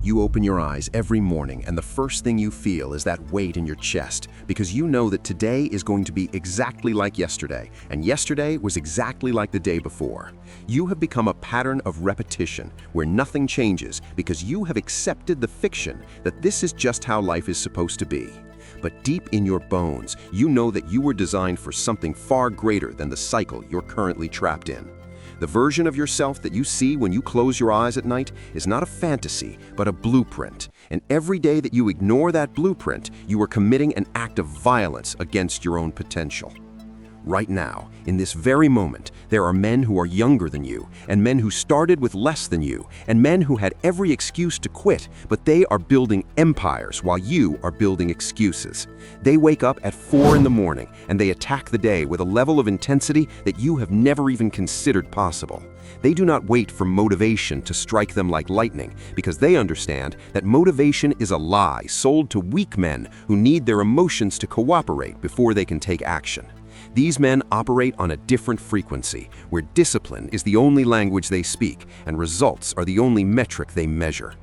You open your eyes every morning and the first thing you feel is that weight in your chest because you know that today is going to be exactly like yesterday, and yesterday was exactly like the day before. You have become a pattern of repetition where nothing changes because you have accepted the fiction that this is just how life is supposed to be. But deep in your bones, you know that you were designed for something far greater than the cycle you're currently trapped in. The version of yourself that you see when you close your eyes at night is not a fantasy, but a blueprint. And every day that you ignore that blueprint, you are committing an act of violence against your own potential. Right now, in this very moment, there are men who are younger than you, and men who started with less than you, and men who had every excuse to quit, but they are building empires while you are building excuses. They wake up at 4 in the morning, and they attack the day with a level of intensity that you have never even considered possible. They do not wait for motivation to strike them like lightning, because they understand that motivation is a lie sold to weak men who need their emotions to cooperate before they can take action. These men operate on a different frequency, where discipline is the only language they speak and results are the only metric they measure.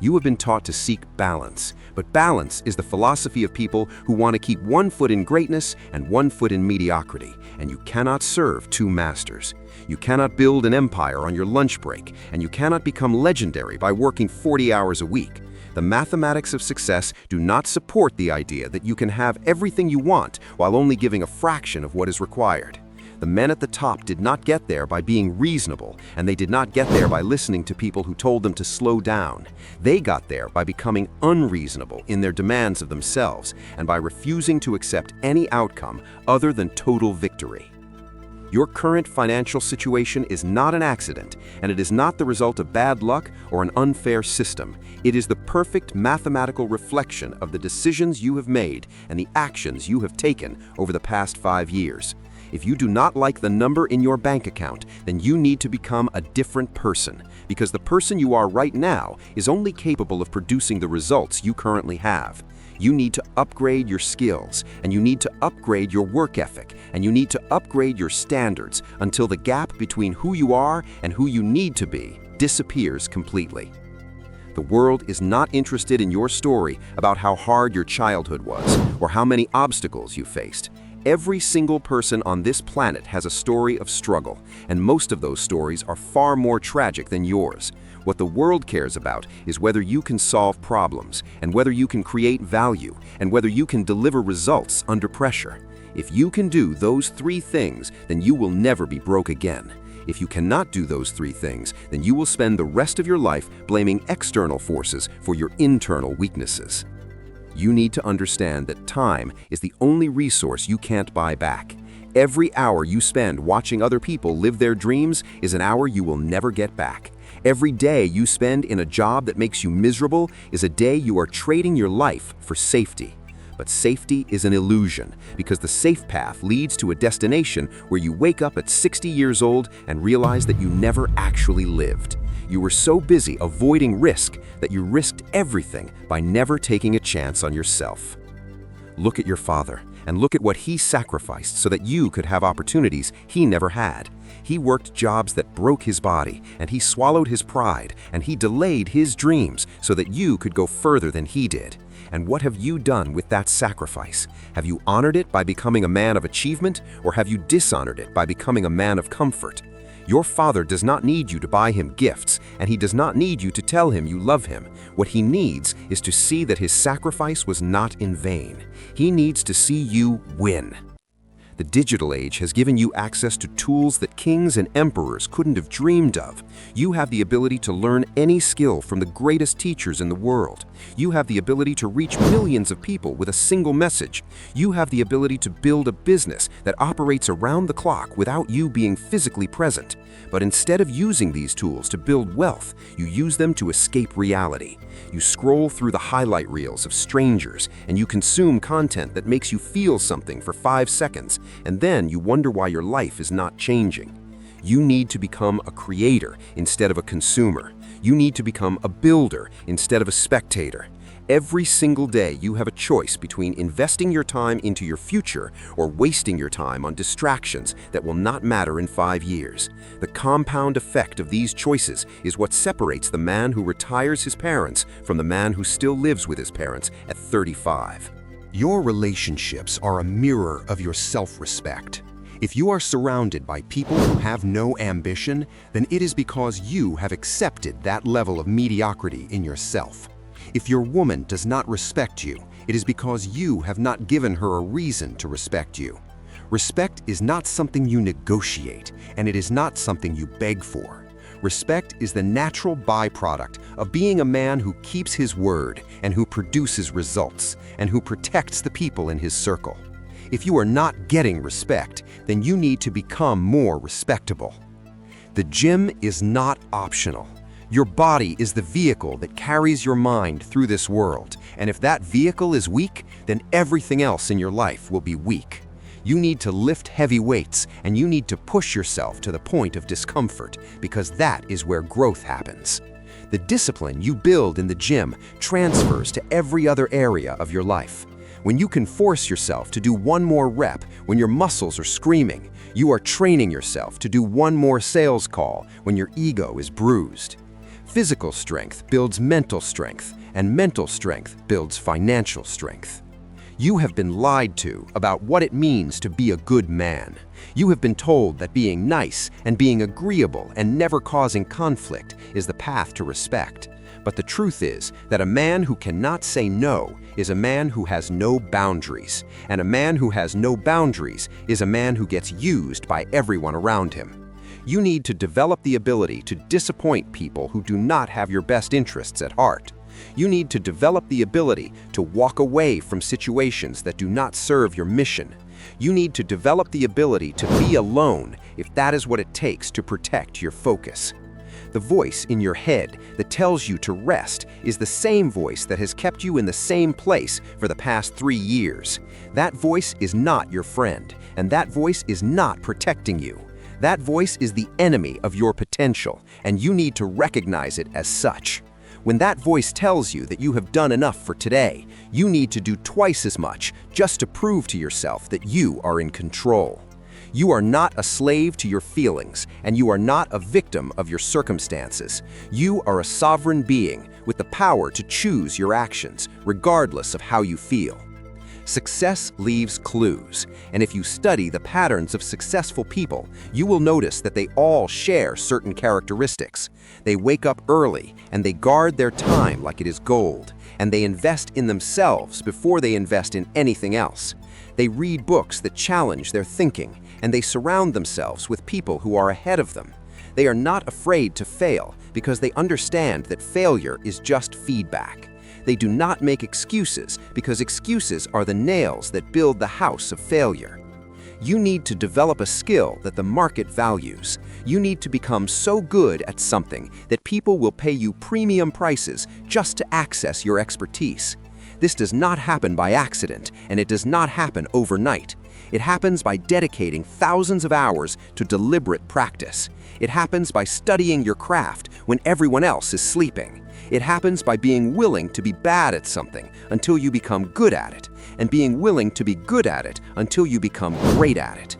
You have been taught to seek balance, but balance is the philosophy of people who want to keep one foot in greatness and one foot in mediocrity, and you cannot serve two masters. You cannot build an empire on your lunch break, and you cannot become legendary by working 40 hours a week. The mathematics of success do not support the idea that you can have everything you want while only giving a fraction of what is required. The men at the top did not get there by being reasonable, and they did not get there by listening to people who told them to slow down. They got there by becoming unreasonable in their demands of themselves and by refusing to accept any outcome other than total victory. Your current financial situation is not an accident, and it is not the result of bad luck or an unfair system. It is the perfect mathematical reflection of the decisions you have made and the actions you have taken over the past 5 years. If you do not like the number in your bank account, then you need to become a different person, because the person you are right now is only capable of producing the results you currently have. You need to upgrade your skills, and you need to upgrade your work ethic, and you need to upgrade your standards until the gap between who you are and who you need to be disappears completely. The world is not interested in your story about how hard your childhood was or how many obstacles you faced. Every single person on this planet has a story of struggle, and most of those stories are far more tragic than yours. What the world cares about is whether you can solve problems, and whether you can create value, and whether you can deliver results under pressure. If you can do those 3 things, then you will never be broke again. If you cannot do those 3 things, then you will spend the rest of your life blaming external forces for your internal weaknesses. You need to understand that time is the only resource you can't buy back. Every hour you spend watching other people live their dreams is an hour you will never get back. Every day you spend in a job that makes you miserable is a day you are trading your life for safety. But safety is an illusion, because the safe path leads to a destination where you wake up at 60 years old and realize that you never actually lived. You were so busy avoiding risk that you risked everything by never taking a chance on yourself. Look at your father, and look at what he sacrificed so that you could have opportunities he never had. He worked jobs that broke his body, and he swallowed his pride, and he delayed his dreams so that you could go further than he did. And what have you done with that sacrifice? Have you honored it by becoming a man of achievement, or have you dishonored it by becoming a man of comfort? Your father does not need you to buy him gifts, and he does not need you to tell him you love him. What he needs is to see that his sacrifice was not in vain. He needs to see you win. The digital age has given you access to tools that kings and emperors couldn't have dreamed of. You have the ability to learn any skill from the greatest teachers in the world. You have the ability to reach millions of people with a single message. You have the ability to build a business that operates around the clock without you being physically present. But instead of using these tools to build wealth, you use them to escape reality. You scroll through the highlight reels of strangers, and you consume content that makes you feel something for 5 seconds, and then you wonder why your life is not changing. You need to become a creator instead of a consumer. You need to become a builder instead of a spectator. Every single day, you have a choice between investing your time into your future or wasting your time on distractions that will not matter in 5 years. The compound effect of these choices is what separates the man who retires his parents from the man who still lives with his parents at 35. Your relationships are a mirror of your self-respect. If you are surrounded by people who have no ambition, then it is because you have accepted that level of mediocrity in yourself. If your woman does not respect you, it is because you have not given her a reason to respect you. Respect is not something you negotiate, and it is not something you beg for. Respect is the natural byproduct of being a man who keeps his word and who produces results and who protects the people in his circle. If you are not getting respect, then you need to become more respectable. The gym is not optional. Your body is the vehicle that carries your mind through this world, and if that vehicle is weak, then everything else in your life will be weak. You need to lift heavy weights, and you need to push yourself to the point of discomfort, because that is where growth happens. The discipline you build in the gym transfers to every other area of your life. When you can force yourself to do one more rep when your muscles are screaming, you are training yourself to do one more sales call when your ego is bruised. Physical strength builds mental strength, and mental strength builds financial strength. You have been lied to about what it means to be a good man. You have been told that being nice and being agreeable and never causing conflict is the path to respect. But the truth is that a man who cannot say no is a man who has no boundaries, and a man who has no boundaries is a man who gets used by everyone around him. You need to develop the ability to disappoint people who do not have your best interests at heart. You need to develop the ability to walk away from situations that do not serve your mission. You need to develop the ability to be alone if that is what it takes to protect your focus. The voice in your head that tells you to rest is the same voice that has kept you in the same place for the past 3 years. That voice is not your friend, and that voice is not protecting you. That voice is the enemy of your potential, and you need to recognize it as such. When that voice tells you that you have done enough for today, you need to do twice as much just to prove to yourself that you are in control. You are not a slave to your feelings, and you are not a victim of your circumstances. You are a sovereign being with the power to choose your actions, regardless of how you feel. Success leaves clues, and if you study the patterns of successful people, you will notice that they all share certain characteristics. They wake up early, and they guard their time like it is gold, and they invest in themselves before they invest in anything else. They read books that challenge their thinking, and they surround themselves with people who are ahead of them. They are not afraid to fail because they understand that failure is just feedback. They do not make excuses because excuses are the nails that build the house of failure. You need to develop a skill that the market values. You need to become so good at something that people will pay you premium prices just to access your expertise. This does not happen by accident, and it does not happen overnight. It happens by dedicating thousands of hours to deliberate practice. It happens by studying your craft when everyone else is sleeping. It happens by being willing to be bad at something until you become good at it, and being willing to be good at it until you become great at it.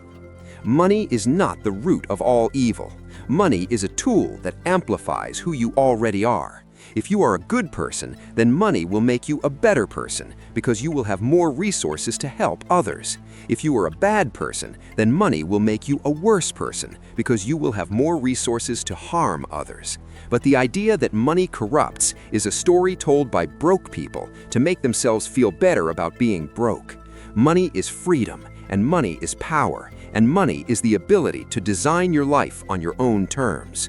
Money is not the root of all evil. Money is a tool that amplifies who you already are. If you are a good person, then money will make you a better person because you will have more resources to help others. If you are a bad person, then money will make you a worse person because you will have more resources to harm others. But the idea that money corrupts is a story told by broke people to make themselves feel better about being broke. Money is freedom, and money is power, and money is the ability to design your life on your own terms.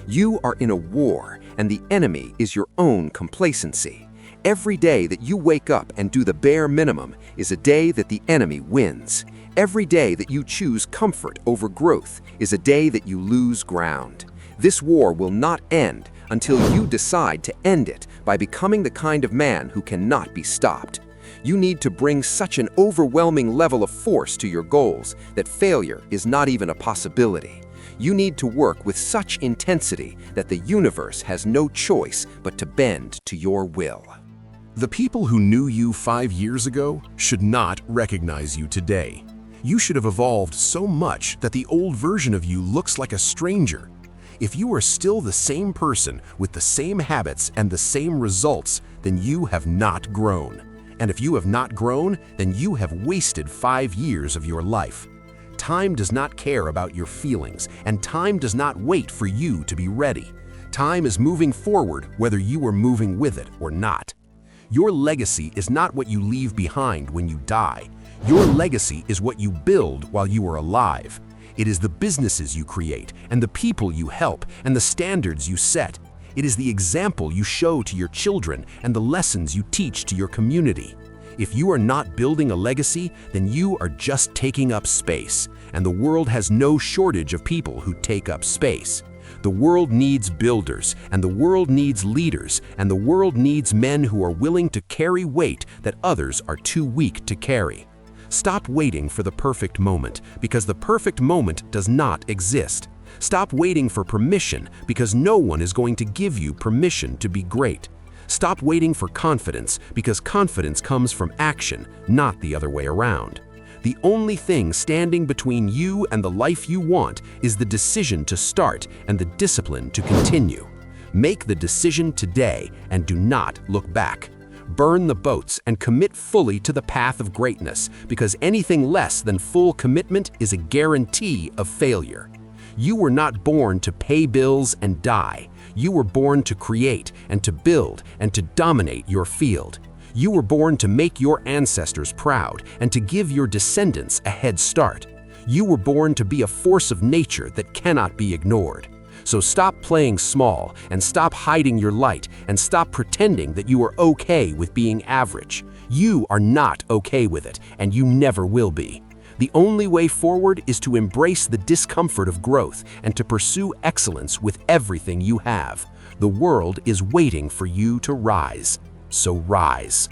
You are in a war, and the enemy is your own complacency. Every day that you wake up and do the bare minimum is a day that the enemy wins. Every day that you choose comfort over growth is a day that you lose ground. This war will not end until you decide to end it by becoming the kind of man who cannot be stopped. You need to bring such an overwhelming level of force to your goals that failure is not even a possibility. You need to work with such intensity that the universe has no choice but to bend to your will. The people who knew you 5 years ago should not recognize you today. You should have evolved so much that the old version of you looks like a stranger. If you are still the same person with the same habits and the same results, then you have not grown. And if you have not grown, then you have wasted 5 years of your life. Time does not care about your feelings, and time does not wait for you to be ready. Time is moving forward whether you are moving with it or not. Your legacy is not what you leave behind when you die. Your legacy is what you build while you are alive. It is the businesses you create, and the people you help, and the standards you set. It is the example you show to your children and the lessons you teach to your community. If you are not building a legacy, then you are just taking up space, and the world has no shortage of people who take up space. The world needs builders, and the world needs leaders, and the world needs men who are willing to carry weight that others are too weak to carry. Stop waiting for the perfect moment, because the perfect moment does not exist. Stop waiting for permission, because no one is going to give you permission to be great. Stop waiting for confidence, because confidence comes from action, not the other way around. The only thing standing between you and the life you want is the decision to start and the discipline to continue. Make the decision today and do not look back. Burn the boats and commit fully to the path of greatness, because anything less than full commitment is a guarantee of failure. You were not born to pay bills and die. You were born to create and to build and to dominate your field. You were born to make your ancestors proud and to give your descendants a head start. You were born to be a force of nature that cannot be ignored. So stop playing small and stop hiding your light and stop pretending that you are okay with being average. You are not okay with it, and you never will be. The only way forward is to embrace the discomfort of growth and to pursue excellence with everything you have. The world is waiting for you to rise. So rise.